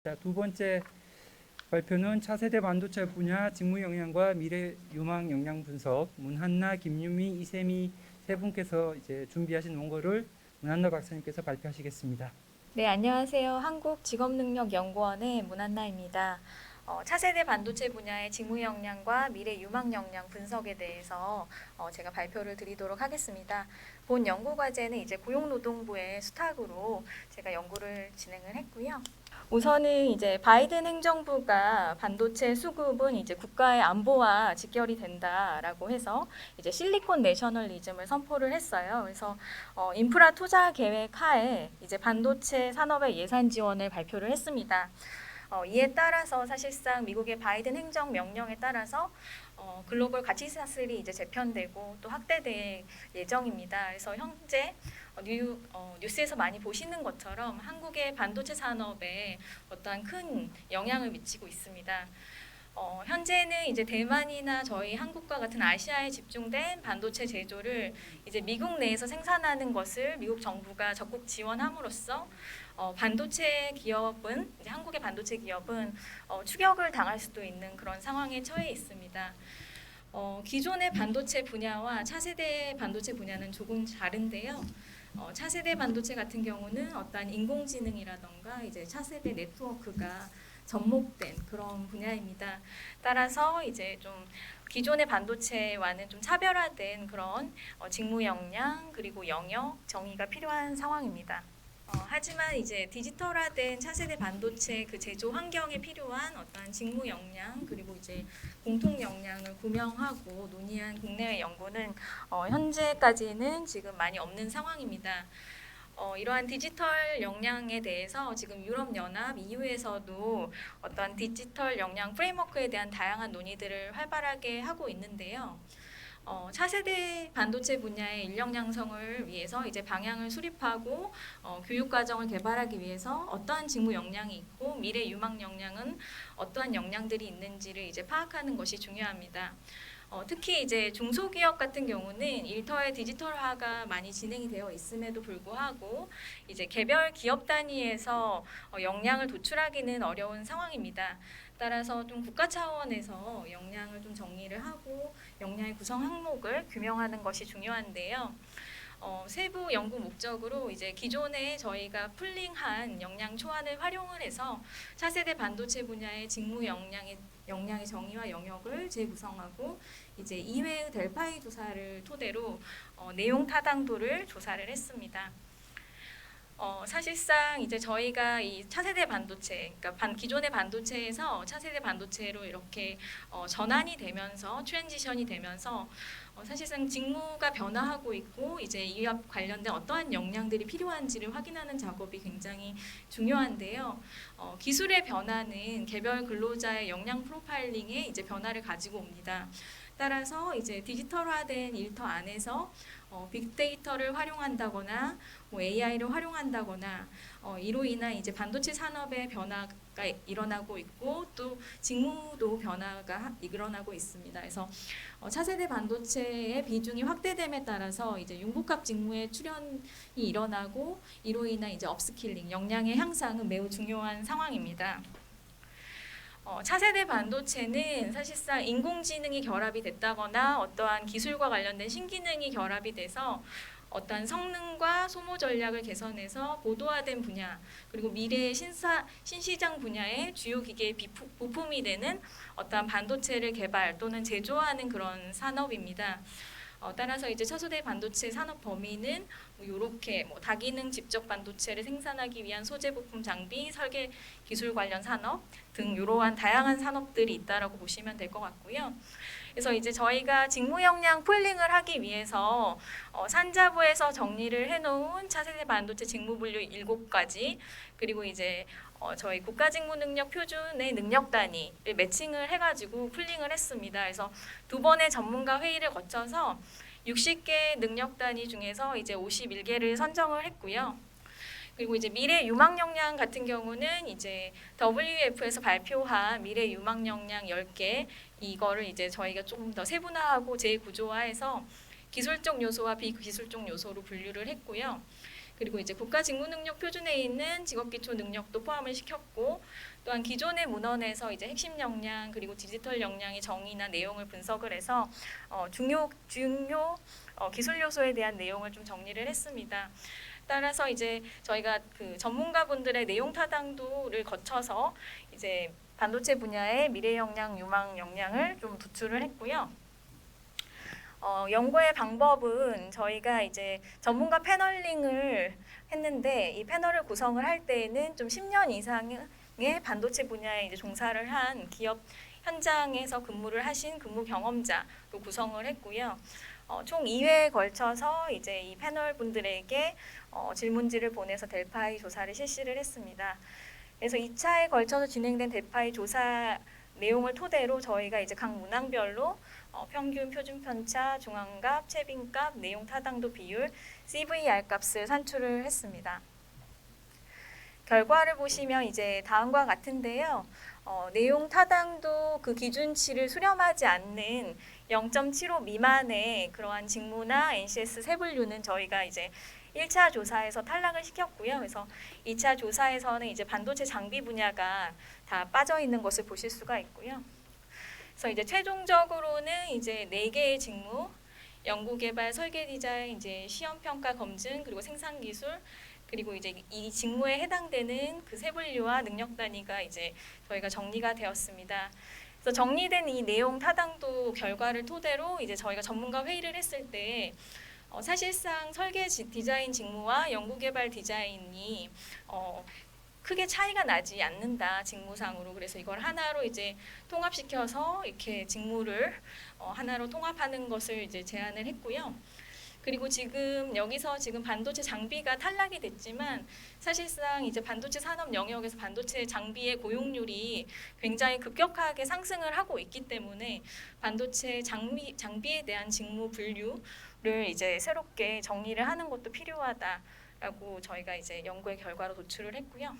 자, 두 번째 발표는 차세대 반도체 분야 직무 역량과 미래 유망 역량 분석. 문한나, 김유미, 이세미 세 분께서 이제 준비하신 원고를 문한나 박사님께서 발표하시겠습니다. 네, 안녕하세요. 한국직업능력연구원의 문한나입니다. 차세대 반도체 분야의 직무 역량과 미래 유망 역량 분석에 대해서 제가 발표를 드리도록 하겠습니다. 본 연구 과제는 이제 고용노동부의 수탁으로 제가 연구를 진행을 했고요. 우선은 이제 바이든 행정부가 반도체 수급은 이제 국가의 안보와 직결이 된다라고 해서 이제 실리콘 내셔널리즘을 선포를 했어요. 그래서 인프라 투자 계획 하에 이제 반도체 산업의 예산 지원을 발표를 했습니다. 이에 따라서 사실상 미국의 바이든 행정 명령에 따라서 글로벌 가치 사슬이 이제 재편되고 또 확대될 예정입니다. 그래서 현재 뉴스에서 많이 보시는 것처럼 한국의 반도체 산업에 어떠한 큰 영향을 미치고 있습니다. 현재는 이제 대만이나 저희 한국과 같은 아시아에 집중된 반도체 제조를 이제 미국 내에서 생산하는 것을 미국 정부가 적극 지원함으로써 반도체 기업은 이제 한국의 반도체 기업은 추격을 당할 수도 있는 그런 상황에 처해 있습니다. 기존의 반도체 분야와 차세대 반도체 분야는 조금 다른데요. 차세대 반도체 같은 경우는 어떠한 인공지능이라던가 이제 차세대 네트워크가 접목된 그런 분야입니다. 따라서 이제 좀 기존의 반도체와는 좀 차별화된 그런 직무 역량 그리고 영역 정의가 필요한 상황입니다. 하지만 이제 디지털화된 차세대 반도체 그 제조 환경에 필요한 어떤 직무 역량 그리고 이제 공통 역량을 구명하고 논의한 국내외 연구는 현재까지는 지금 많이 없는 상황입니다. 이러한 디지털 역량에 대해서 지금 유럽연합 EU에서도 어떤 디지털 역량 프레임워크에 대한 다양한 논의들을 활발하게 하고 있는데요. 차세대 반도체 분야의 인력 양성을 위해서 이제 방향을 수립하고 교육 과정을 개발하기 위해서 어떠한 직무 역량이 있고 미래 유망 역량은 어떠한 역량들이 있는지를 이제 파악하는 것이 중요합니다. 특히 이제 중소기업 같은 경우는 일터의 디지털화가 많이 진행이 되어 있음에도 불구하고 이제 개별 기업 단위에서 역량을 도출하기는 어려운 상황입니다. 따라서 좀 국가 차원에서 역량을 좀 정리를 하고 역량의 구성 항목을 규명하는 것이 중요한데요. 세부 연구 목적으로 이제 기존에 저희가 풀링한 역량 초안을 활용을 해서 차세대 반도체 분야의 직무 역량의 정의와 영역을 재구성하고 이제 이외의 델파이 조사를 토대로 내용 타당도를 조사를 했습니다. 사실상 이제 저희가 이 차세대 반도체, 그러니까 기존의 반도체에서 차세대 반도체로 이렇게 전환이 되면서 트랜지션이 되면서 사실상 직무가 변화하고 있고 이제 이와 관련된 어떠한 역량들이 필요한지를 확인하는 작업이 굉장히 중요한데요. 기술의 변화는 개별 근로자의 역량 프로파일링에 이제 변화를 가지고 옵니다. 따라서 이제 디지털화된 일터 안에서 빅데이터를 활용한다거나 AI를 활용한다거나 이로 인한 이제 반도체 산업의 변화가 일어나고 있고 또 직무도 변화가 일어나고 있습니다. 그래서 차세대 반도체의 비중이 확대됨에 따라서 이제 융복합 직무의 출현이 일어나고 이로 인한 이제 업스킬링, 역량의 향상은 매우 중요한 상황입니다. 차세대 반도체는 사실상 인공지능이 결합이 됐다거나 어떠한 기술과 관련된 신기능이 결합이 돼서 어떠한 성능과 소모 전략을 개선해서 고도화된 분야 그리고 미래의 신시장 분야의 주요 기계의 부품이 되는 어떠한 반도체를 개발 또는 제조하는 그런 산업입니다. 따라서 이제 차세대 반도체 산업 범위는 이렇게 다기능 집적 반도체를 생산하기 위한 소재 부품 장비, 설계 기술 관련 산업 등 이러한 다양한 산업들이 있다라고 보시면 될 것 같고요. 그래서 이제 저희가 직무 역량 풀링을 하기 위해서 산자부에서 정리를 해놓은 차세대 반도체 직무 분류 7가지 그리고 이제 저희 국가직무능력 표준의 능력 단위를 매칭을 해가지고 풀링을 했습니다. 그래서 2번의 전문가 회의를 거쳐서 60개 능력 단위 중에서 이제 51개를 선정을 했고요. 그리고 이제 미래 유망 역량 같은 경우는 이제 WF에서 발표한 미래 유망 역량 10개 이거를 이제 저희가 조금 더 세분화하고 재구조화해서 기술적 요소와 비기술적 요소로 분류를 했고요. 그리고 이제 국가직무능력 표준에 있는 직업기초 능력도 포함을 시켰고, 또한 기존의 문헌에서 이제 핵심 역량 그리고 디지털 역량의 정의나 내용을 분석을 해서 중요 기술 요소에 대한 내용을 좀 정리를 했습니다. 따라서 이제 저희가 그 전문가분들의 내용 타당도를 거쳐서 이제 반도체 분야의 미래 역량, 유망 역량을 좀 도출을 했고요. 연구의 방법은 저희가 이제 전문가 패널링을 했는데, 이 패널을 구성을 할 때에는 좀 10년 이상의 반도체 분야에 이제 종사를 한 기업 현장에서 근무를 하신 근무 경험자로 구성을 했고요. 총 2회에 걸쳐서 이제 이 패널 분들에게 질문지를 보내서 델파이 조사를 실시를 했습니다. 그래서 2차에 걸쳐서 진행된 델파이 조사 내용을 토대로 저희가 이제 각 문항별로 평균, 표준 편차, 중앙값, 채빈값, 내용 타당도 비율, CVR 값을 산출을 했습니다. 결과를 보시면 이제 다음과 같은데요. 내용 타당도 그 기준치를 수렴하지 않는 0.75 미만의 그러한 직무나 NCS 세분류는 저희가 이제 1차 조사에서 탈락을 시켰고요. 그래서 2차 조사에서는 이제 반도체 장비 분야가 다 빠져 있는 것을 보실 수가 있고요. 그래서 이제 최종적으로는 이제 4개의 직무, 연구개발, 설계 디자인, 이제 시험 평가 검증, 그리고 생산 기술, 그리고 이제 이 직무에 해당되는 그 세분류와 능력 단위가 이제 저희가 정리가 되었습니다. 그래서 정리된 이 내용 타당도 결과를 토대로 이제 저희가 전문가 회의를 했을 때 사실상 설계 디자인 직무와 연구개발 디자인이 크게 차이가 나지 않는다, 직무상으로. 그래서 이걸 하나로 이제 통합시켜서 이렇게 직무를 하나로 통합하는 것을 이제 제안을 했고요. 그리고 지금 여기서 지금 반도체 장비가 탈락이 됐지만 사실상 이제 반도체 산업 영역에서 반도체 장비의 고용률이 굉장히 급격하게 상승을 하고 있기 때문에 반도체 장비에 대한 직무 분류를 이제 새롭게 정리를 하는 것도 필요하다라고 저희가 이제 연구의 결과로 도출을 했고요.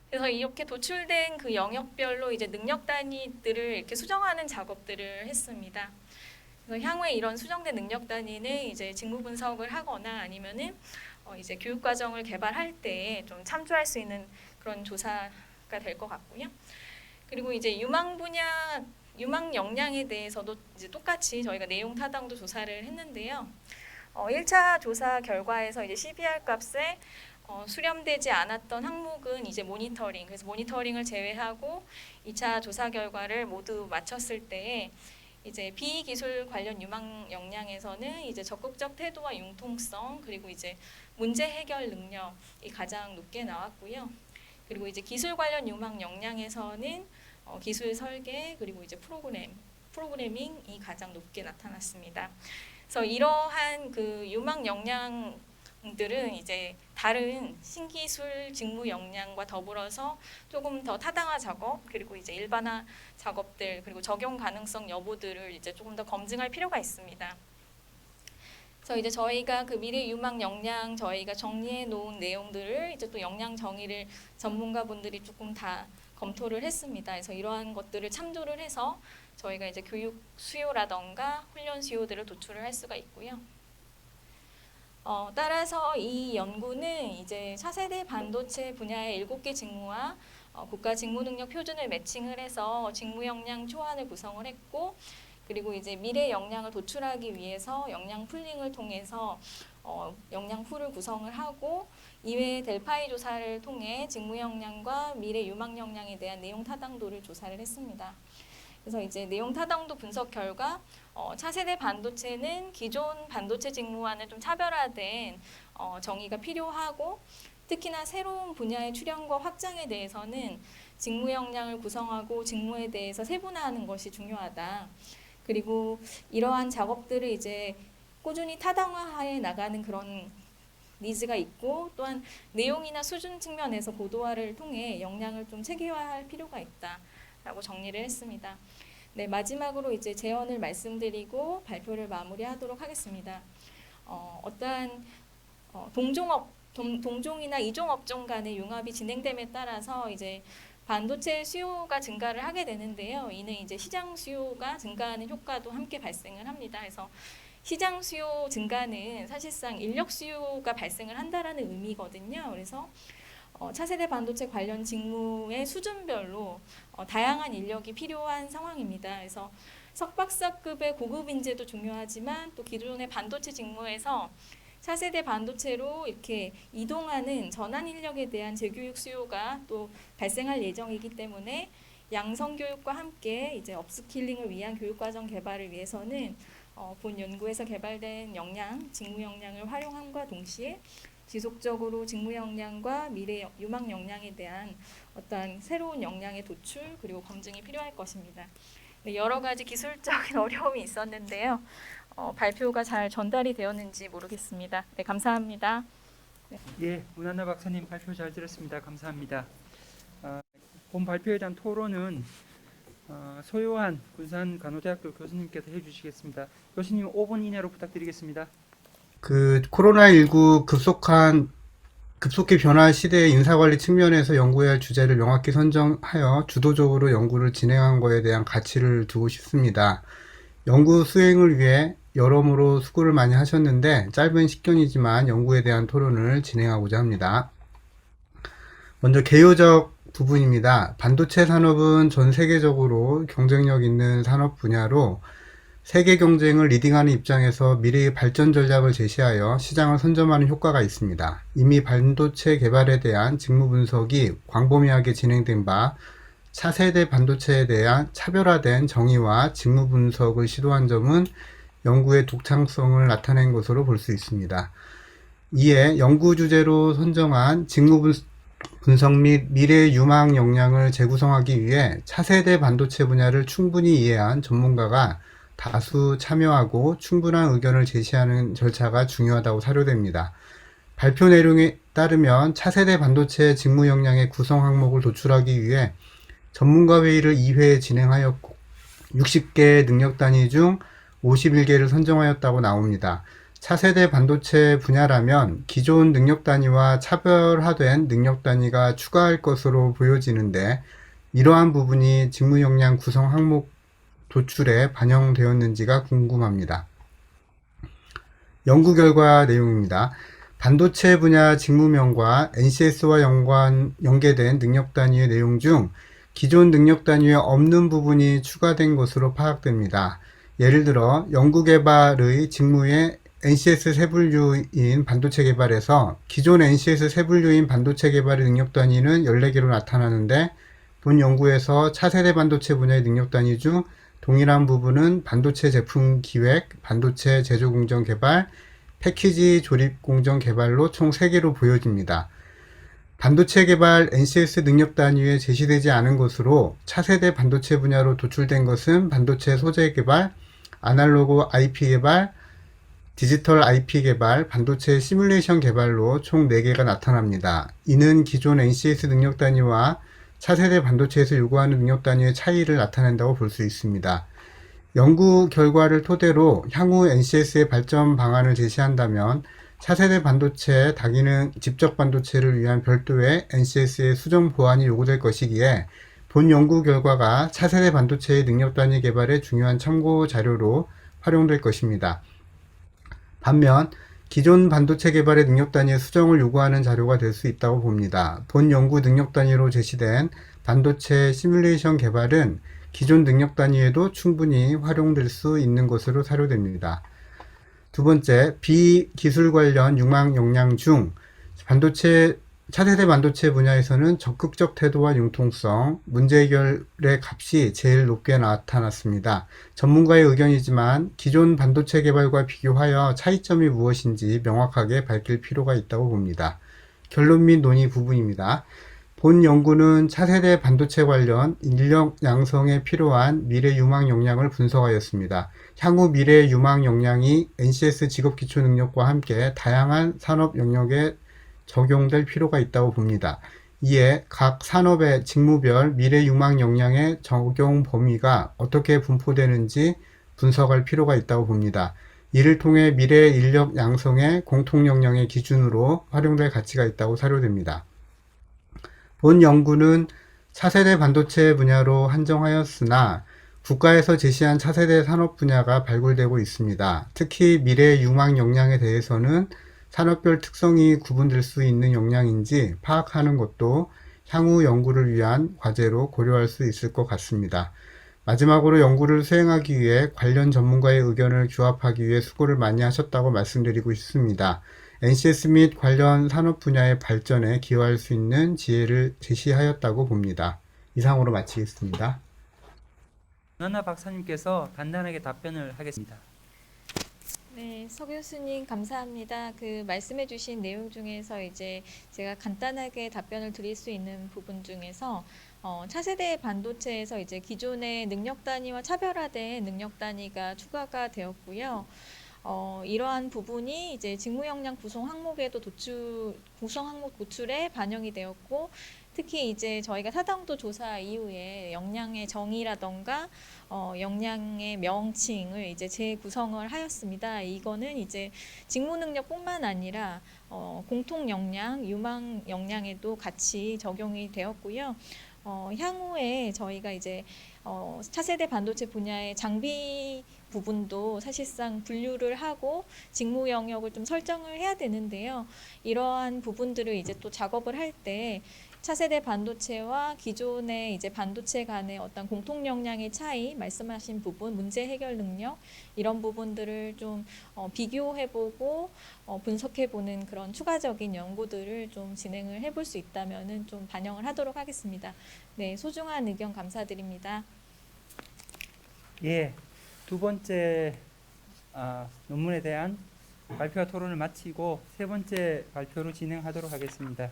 그래서 이렇게 도출된 그 영역별로 이제 능력 단위들을 이렇게 수정하는 작업들을 했습니다. 그래서 향후에 이런 수정된 능력 단위는 이제 직무 분석을 하거나 아니면은 이제 교육 과정을 개발할 때 좀 참조할 수 있는 그런 조사가 될 것 같고요. 그리고 이제 유망 분야, 유망 역량에 대해서도 이제 똑같이 저희가 내용 타당도 조사를 했는데요. 1차 조사 결과에서 이제 CBR 값에 수렴되지 않았던 항목은 이제 모니터링, 그래서 모니터링을 제외하고 2차 조사 결과를 모두 마쳤을 때 이제 비기술 관련 유망 역량에서는 이제 적극적 태도와 융통성, 그리고 이제 문제 해결 능력이 가장 높게 나왔고요. 그리고 이제 기술 관련 유망 역량에서는 기술 설계, 그리고 이제 프로그래밍이 가장 높게 나타났습니다. 그래서 이러한 그 유망 역량들은 이제 다른 신기술 직무 역량과 더불어서 조금 더 타당화 작업, 그리고 이제 일반화 작업들, 그리고 적용 가능성 여부들을 이제 조금 더 검증할 필요가 있습니다. 그래서 이제 저희가 그 미래 유망 역량 저희가 정리해 놓은 내용들을 이제 또 역량 정의를 전문가분들이 조금 다 검토를 했습니다. 그래서 이러한 것들을 참조를 해서 저희가 이제 교육 수요라던가 훈련 수요들을 도출을 할 수가 있고요. 따라서 이 연구는 이제 차세대 반도체 분야의 7개 직무와 국가 직무 능력 표준을 매칭을 해서 직무 역량 초안을 구성을 했고, 그리고 이제 미래 역량을 도출하기 위해서 역량 풀링을 통해서 역량 풀을 구성을 하고, 이외에 델파이 조사를 통해 직무 역량과 미래 유망 역량에 대한 내용 타당도를 조사를 했습니다. 그래서 이제 내용 타당도 분석 결과 차세대 반도체는 기존 반도체 직무와는 좀 차별화된 정의가 필요하고, 특히나 새로운 분야의 출현과 확장에 대해서는 직무 역량을 구성하고 직무에 대해서 세분화하는 것이 중요하다. 그리고 이러한 작업들을 이제 꾸준히 타당화해 나가는 그런 니즈가 있고, 또한 내용이나 수준 측면에서 고도화를 통해 역량을 좀 체계화할 필요가 있다라고 정리를 했습니다. 네, 마지막으로 이제 제언을 말씀드리고 발표를 마무리하도록 하겠습니다. 어떠한 동종이나 이종 업종 간의 융합이 진행됨에 따라서 이제 반도체 수요가 증가를 하게 되는데요. 이는 이제 시장 수요가 증가하는 효과도 함께 발생을 합니다. 그래서 시장 수요 증가는 사실상 인력 수요가 발생을 한다라는 의미거든요. 그래서 차세대 반도체 관련 직무의 수준별로 다양한 인력이 필요한 상황입니다. 그래서 석박사급의 고급 인재도 중요하지만 또 기존의 반도체 직무에서 차세대 반도체로 이렇게 이동하는 전환 인력에 대한 재교육 수요가 또 발생할 예정이기 때문에 양성 교육과 함께 이제 업스킬링을 위한 교육과정 개발을 위해서는 본 연구에서 개발된 역량, 직무 역량을 활용함과 동시에 지속적으로 직무 역량과 미래 유망 역량에 대한 어떠한 새로운 역량의 도출 그리고 검증이 필요할 것입니다. 네, 여러 가지 기술적인 어려움이 있었는데요. 발표가 잘 전달이 되었는지 모르겠습니다. 네, 감사합니다. 예, 문한나 박사님 발표 잘 들었습니다. 감사합니다. 본 발표에 대한 토론은 소요한 군산간호대학교 교수님께서 해주시겠습니다. 교수님 5분 이내로 부탁드리겠습니다. 코로나19 급속히 변화한 시대의 인사관리 측면에서 연구해야 할 주제를 명확히 선정하여 주도적으로 연구를 진행한 것에 대한 가치를 두고 싶습니다. 연구 수행을 위해 여러모로 수고를 많이 하셨는데 짧은 식견이지만 연구에 대한 토론을 진행하고자 합니다. 먼저 개요적 부분입니다. 반도체 산업은 전 세계적으로 경쟁력 있는 산업 분야로 세계 경쟁을 리딩하는 입장에서 미래의 발전 전략을 제시하여 시장을 선점하는 효과가 있습니다. 이미 반도체 개발에 대한 직무 분석이 광범위하게 진행된 바 차세대 반도체에 대한 차별화된 정의와 직무 분석을 시도한 점은 연구의 독창성을 나타낸 것으로 볼 수 있습니다. 이에 연구 주제로 선정한 직무 분석 및 미래 유망 역량을 재구성하기 위해 차세대 반도체 분야를 충분히 이해한 전문가가 다수 참여하고 충분한 의견을 제시하는 절차가 중요하다고 사료됩니다. 발표 내용에 따르면 차세대 반도체 직무 역량의 구성 항목을 도출하기 위해 전문가 회의를 2회 진행하였고 60개 능력 단위 중 51개를 선정하였다고 나옵니다. 차세대 반도체 분야라면 기존 능력 단위와 차별화된 능력 단위가 추가할 것으로 보여지는데 이러한 부분이 직무 역량 구성 항목 도출에 반영되었는지가 궁금합니다. 연구 결과 내용입니다. 반도체 분야 직무명과 NCS와 연계된 능력 단위의 내용 중 기존 능력 단위에 없는 부분이 추가된 것으로 파악됩니다. 예를 들어 연구개발의 직무에 NCS 세분류인 반도체 개발에서 기존 NCS 세분류인 반도체 개발의 능력 단위는 14개로 나타나는데 본 연구에서 차세대 반도체 분야의 능력 단위 중 동일한 부분은 반도체 제품 기획, 반도체 제조 공정 개발, 패키지 조립 공정 개발로 총 3개로 보여집니다. 반도체 개발 NCS 능력 단위에 제시되지 않은 것으로 차세대 반도체 분야로 도출된 것은 반도체 소재 개발, 아날로그 IP 개발, 디지털 IP 개발, 반도체 시뮬레이션 개발로 총 4개가 나타납니다. 이는 기존 NCS 능력 단위와 차세대 반도체에서 요구하는 능력 단위의 차이를 나타낸다고 볼 수 있습니다. 연구 결과를 토대로 향후 NCS의 발전 방안을 제시한다면 차세대 반도체 다기능 집적 반도체를 위한 별도의 NCS의 수정 보완이 요구될 것이기에 본 연구 결과가 차세대 반도체의 능력 단위 개발에 중요한 참고 자료로 활용될 것입니다. 반면 기존 반도체 개발의 능력 단위의 수정을 요구하는 자료가 될 수 있다고 봅니다. 본 연구 능력 단위로 제시된 반도체 시뮬레이션 개발은 기존 능력 단위에도 충분히 활용될 수 있는 것으로 사료됩니다. 두 번째, 비기술 관련 유망 역량 중 차세대 반도체 분야에서는 적극적 태도와 융통성, 문제 해결의 값이 제일 높게 나타났습니다. 전문가의 의견이지만 기존 반도체 개발과 비교하여 차이점이 무엇인지 명확하게 밝힐 필요가 있다고 봅니다. 결론 및 논의 부분입니다. 본 연구는 차세대 반도체 관련 인력 양성에 필요한 미래 유망 역량을 분석하였습니다. 향후 미래 유망 역량이 NCS 직업 기초 능력과 함께 다양한 산업 영역에 적용될 필요가 있다고 봅니다. 이에 각 산업의 직무별 미래 유망 역량의 적용 범위가 어떻게 분포되는지 분석할 필요가 있다고 봅니다. 이를 통해 미래 인력 양성의 공통 역량의 기준으로 활용될 가치가 있다고 사료됩니다. 본 연구는 차세대 반도체 분야로 한정하였으나 국가에서 제시한 차세대 산업 분야가 발굴되고 있습니다. 특히 미래 융합 역량에 대해서는 산업별 특성이 구분될 수 있는 역량인지 파악하는 것도 향후 연구를 위한 과제로 고려할 수 있을 것 같습니다. 마지막으로 연구를 수행하기 위해 관련 전문가의 의견을 규합하기 위해 수고를 많이 하셨다고 말씀드리고 싶습니다. NCS 및 관련 산업 분야의 발전에 기여할 수 있는 지혜를 제시하였다고 봅니다. 이상으로 마치겠습니다. 문한나 박사님께서 간단하게 답변을 하겠습니다. 네, 서 교수님 감사합니다. 그 말씀해주신 내용 중에서 이제 제가 간단하게 답변을 드릴 수 있는 부분 중에서 차세대 반도체에서 이제 기존의 능력 단위와 차별화된 능력 단위가 추가가 되었고요. 이러한 부분이 이제 직무 역량 구성 항목에도 구성 항목 도출에 반영이 되었고, 특히 이제 저희가 사당도 조사 이후에 역량의 정의라던가 역량의 명칭을 이제 재구성을 하였습니다. 이거는 이제 직무 능력뿐만 아니라 공통 역량, 유망 역량에도 같이 적용이 되었고요. 향후에 저희가 이제 차세대 반도체 분야의 장비 부분도 사실상 분류를 하고 직무 영역을 좀 설정을 해야 되는데요. 이러한 부분들을 이제 또 작업을 할 때 차세대 반도체와 기존의 이제 반도체 간의 어떤 공통 역량의 차이, 말씀하신 부분, 문제 해결 능력 이런 부분들을 좀 비교해보고 분석해보는 그런 추가적인 연구들을 좀 진행을 해볼 수 있다면은 좀 반영을 하도록 하겠습니다. 네, 소중한 의견 감사드립니다. 예, 두 번째 논문에 대한 발표와 토론을 마치고 세 번째 발표로 진행하도록 하겠습니다.